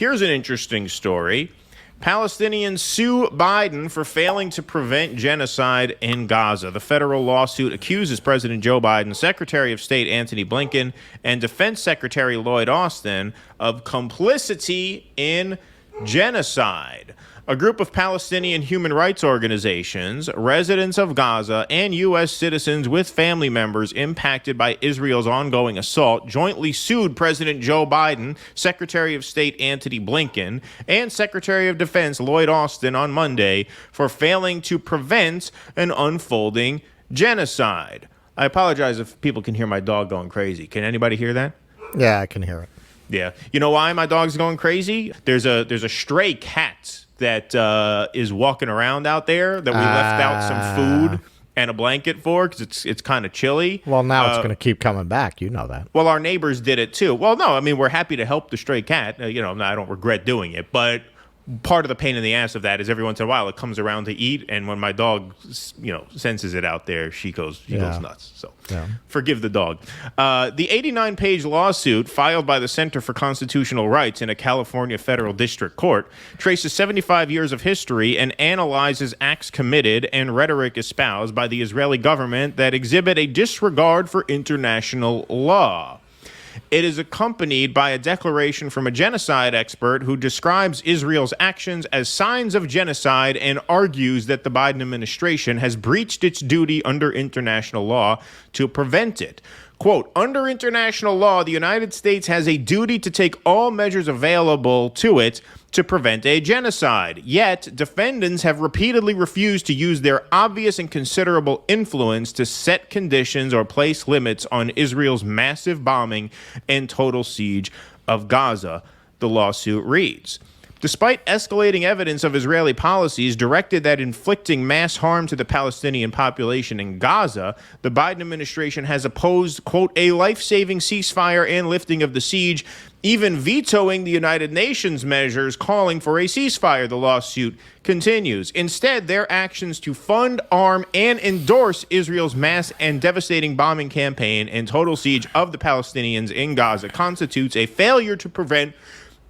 Here's an interesting story. Palestinians sue Biden for failing to prevent genocide in Gaza. The federal lawsuit accuses President Joe Biden, Secretary of State Antony Blinken, and Defense Secretary Lloyd Austin of complicity in genocide. A group of Palestinian human rights organizations, residents of Gaza, and U.S. citizens with family members impacted by Israel's ongoing assault jointly sued President Joe Biden, Secretary of State Antony Blinken, and Secretary of Defense Lloyd Austin on Monday for failing to prevent an unfolding genocide. I apologize if people can hear my dog going crazy. Can anybody hear that? Yeah, I can hear it. Yeah. You know why my dog's going crazy? There's a stray cat that is walking around out there that we left out some food and a blanket for because it's kind of chilly. Well, now it's going to keep coming back. You know that. Well, our neighbors did it too. Well, no, I mean, we're happy to help the stray cat. I don't regret doing it, but part of the pain in the ass of that is every once in a while it comes around to eat, and when my dog, senses it out there, she goes nuts. So forgive the dog. The 89-page lawsuit filed by the Center for Constitutional Rights in a California federal district court traces 75 years of history and analyzes acts committed and rhetoric espoused by the Israeli government that exhibit a disregard for international law. It is accompanied by a declaration from a genocide expert who describes Israel's actions as signs of genocide and argues that the Biden administration has breached its duty under international law to prevent it. Quote, under international law, the United States has a duty to take all measures available to it to prevent a genocide. Yet, defendants have repeatedly refused to use their obvious and considerable influence to set conditions or place limits on Israel's massive bombing and total siege of Gaza, the lawsuit reads. Despite escalating evidence of Israeli policies directed at inflicting mass harm to the Palestinian population in Gaza, the Biden administration has opposed, quote, a life-saving ceasefire and lifting of the siege, even vetoing the United Nations measures calling for a ceasefire, the lawsuit continues. Instead, their actions to fund, arm, and endorse Israel's mass and devastating bombing campaign and total siege of the Palestinians in Gaza constitutes a failure to prevent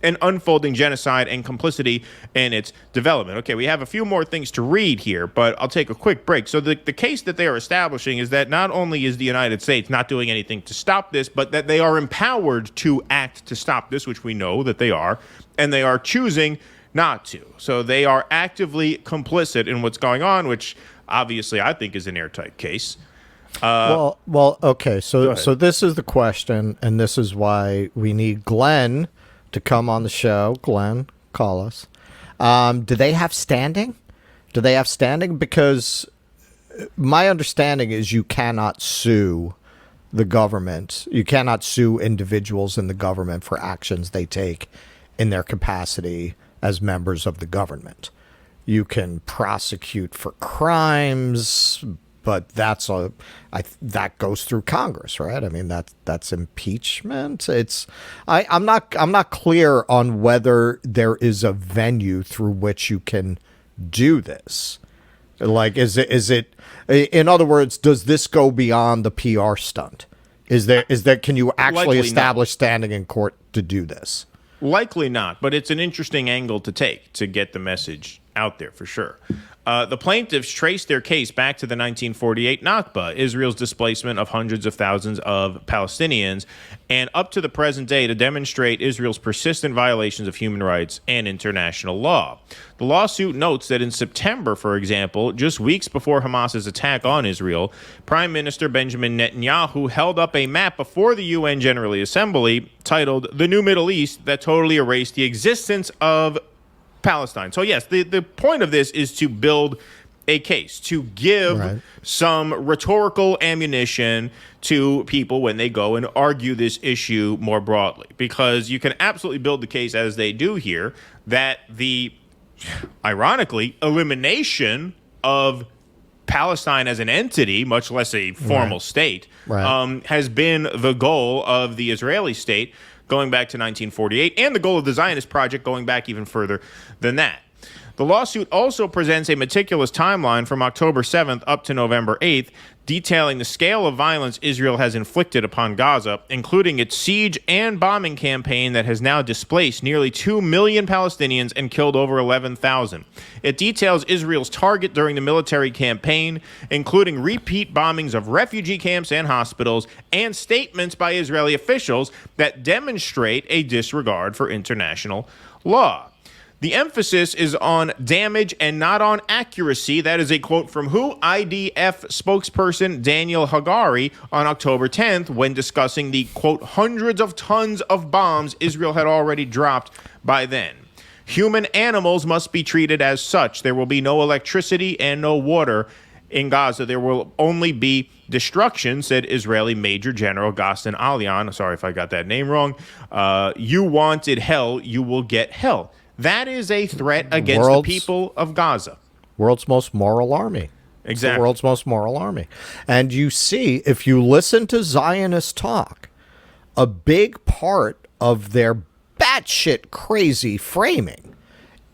an unfolding genocide and complicity in its development. Okay, we have a few more things to read here, but I'll take a quick break. So the case that they are establishing is that not only is the United States not doing anything to stop this, but that they are empowered to act to stop this, which we know that they are, and they are choosing not to. So they are actively complicit in what's going on, which obviously I think is an airtight case. Okay. So this is the question, and this is why we need Glenn to come on the show. Glenn, call us. Do they have standing? Because my understanding is you cannot sue the government. You cannot sue individuals in the government for actions they take in their capacity as members of the government. You can prosecute for crimes, but that goes through Congress, right? I mean, that's impeachment. I'm not clear on whether there is a venue through which you can do this. Like, is it? In other words, does this go beyond the PR stunt? Can you actually establish standing in court to do this? Likely not, but it's an interesting angle to take to get the message out there for sure. The plaintiffs traced their case back to the 1948 Nakba, Israel's displacement of hundreds of thousands of Palestinians, and up to the present day to demonstrate Israel's persistent violations of human rights and international law. The lawsuit notes that in September, for example, just weeks before Hamas's attack on Israel, Prime Minister Benjamin Netanyahu held up a map before the UN General Assembly titled "The New Middle East" that totally erased the existence of Palestine. So yes, the point of this is to build a case, to give some rhetorical ammunition to people when they go and argue this issue more broadly, because you can absolutely build the case, as they do here, that the, ironically, elimination of Palestine as an entity, much less a formal state, has been the goal of the Israeli state going back to 1948, and the goal of the Zionist project going back even further than that. The lawsuit also presents a meticulous timeline from October 7th up to November 8th, detailing the scale of violence Israel has inflicted upon Gaza, including its siege and bombing campaign that has now displaced nearly 2 million Palestinians and killed over 11,000. It details Israel's target during the military campaign, including repeat bombings of refugee camps and hospitals, and statements by Israeli officials that demonstrate a disregard for international law. The emphasis is on damage and not on accuracy. That is a quote from who? IDF spokesperson Daniel Hagari on October 10th when discussing the, quote, hundreds of tons of bombs Israel had already dropped by then. Human animals must be treated as such. There will be no electricity and no water in Gaza. There will only be destruction, said Israeli Major General Ghassan Alian. Sorry if I got that name wrong. You wanted hell, you will get hell. That is a threat against the people of Gaza. World's most moral army. Exactly. The world's most moral army. And you see, if you listen to Zionists talk, a big part of their batshit crazy framing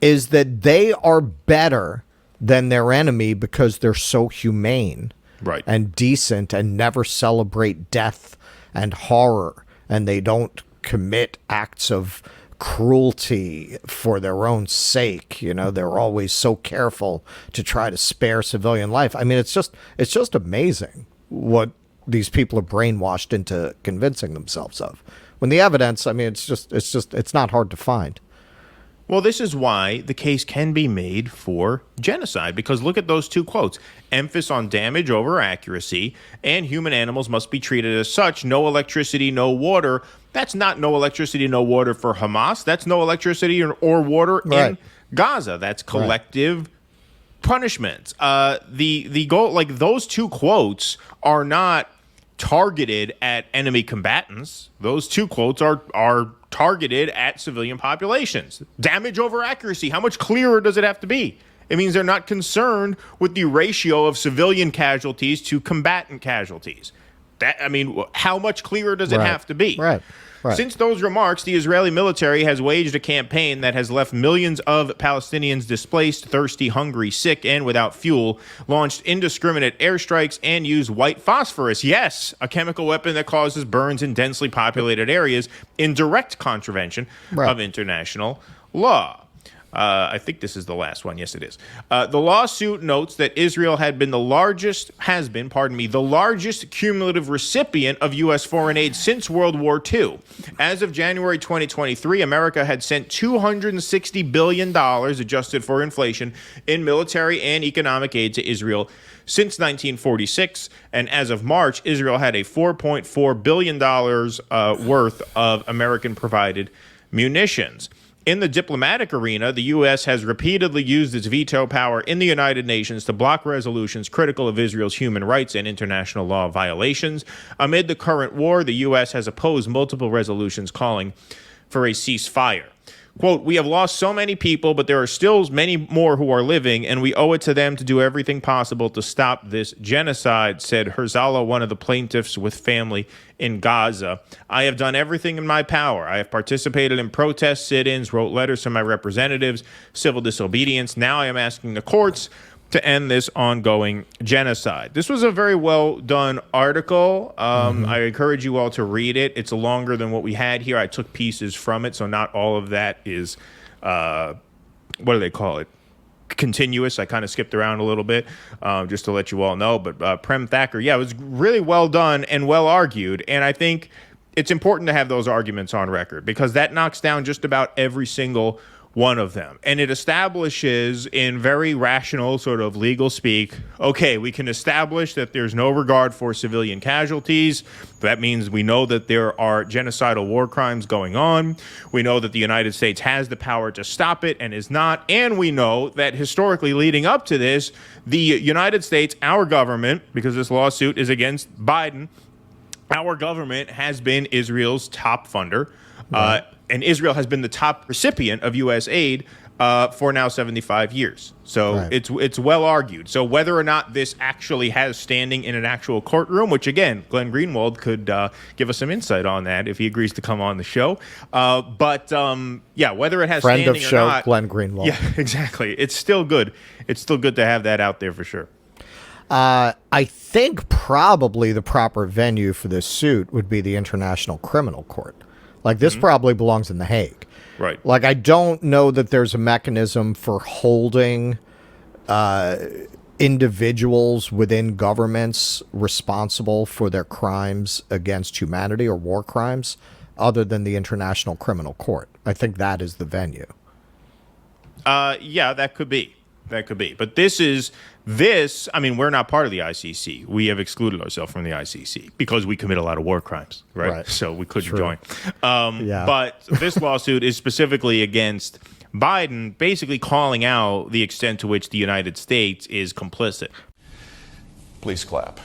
is that they are better than their enemy because they're so humane, right, and decent and never celebrate death and horror, and they don't commit acts of cruelty for their own sake. You know, they're always so careful to try to spare civilian life. I mean, it's just amazing what these people are brainwashed into convincing themselves of. When the evidence, I mean, it's not hard to find. Well, this is why the case can be made for genocide, because look at those two quotes. Emphasis on damage over accuracy, and human animals must be treated as such. No electricity, no water. That's not no electricity, no water for Hamas. That's no electricity or water in Gaza. That's collective punishments. The goal, like those two quotes are not targeted at enemy combatants. Those two quotes are targeted at civilian populations. Damage over accuracy. How much clearer does it have to be? It means they're not concerned with the ratio of civilian casualties to combatant casualties. How much clearer does it have to be? Right. Since those remarks, the Israeli military has waged a campaign that has left millions of Palestinians displaced, thirsty, hungry, sick, and without fuel, launched indiscriminate airstrikes, and used white phosphorus, yes, a chemical weapon that causes burns in densely populated areas, in direct contravention of international law. I think this is the last one. Yes, it is. The lawsuit notes that Israel has been the largest cumulative recipient of U.S. foreign aid since World War II. As of January 2023, America had sent $260 billion, adjusted for inflation, in military and economic aid to Israel since 1946. And as of March, Israel had a $4.4 billion worth of American-provided munitions. In the diplomatic arena, the U.S. has repeatedly used its veto power in the United Nations to block resolutions critical of Israel's human rights and international law violations. Amid the current war, the U.S. has opposed multiple resolutions calling for a ceasefire. Quote, we have lost so many people, but there are still many more who are living, and we owe it to them to do everything possible to stop this genocide, said Herzala, one of the plaintiffs with family in Gaza. I have done everything in my power. I have participated in protests, sit-ins, wrote letters to my representatives, civil disobedience. Now I am asking the courts to end this ongoing genocide. This was a very well done article. I encourage you all to read it. It's longer than what we had here. I took pieces from it, so not all of that is, what do they call it? Continuous. I kind of skipped around a little bit just to let you all know. But Prem Thacker, it was really well done and well argued. And I think it's important to have those arguments on record because that knocks down just about every single one of them. And it establishes in very rational sort of legal speak, okay, we can establish that there's no regard for civilian casualties. That means we know that there are genocidal war crimes going on. We know that the United States has the power to stop it and is not. And we know that historically leading up to this, the United States, our government, because this lawsuit is against Biden, our government has been Israel's top funder. And Israel has been the top recipient of U.S. aid for now 75 years. So Right. it's well argued. So whether or not this actually has standing in an actual courtroom, which again, Glenn Greenwald could give us some insight on that if he agrees to come on the show. But whether it has Friend standing of show, or not, Glenn Greenwald. yeah, exactly. It's still good. It's still good to have that out there for sure. I think probably the proper venue for this suit would be the International Criminal Court. Like, this probably belongs in The Hague. Right. Like, I don't know that there's a mechanism for holding individuals within governments responsible for their crimes against humanity or war crimes other than the International Criminal Court. I think that is the venue. Yeah, that could be. That could be. But this, I mean, we're not part of the ICC. We have excluded ourselves from the ICC because we commit a lot of war crimes, right? So we couldn't True. join. Yeah. But this lawsuit is specifically against Biden, basically calling out the extent to which the United States is complicit. Please clap.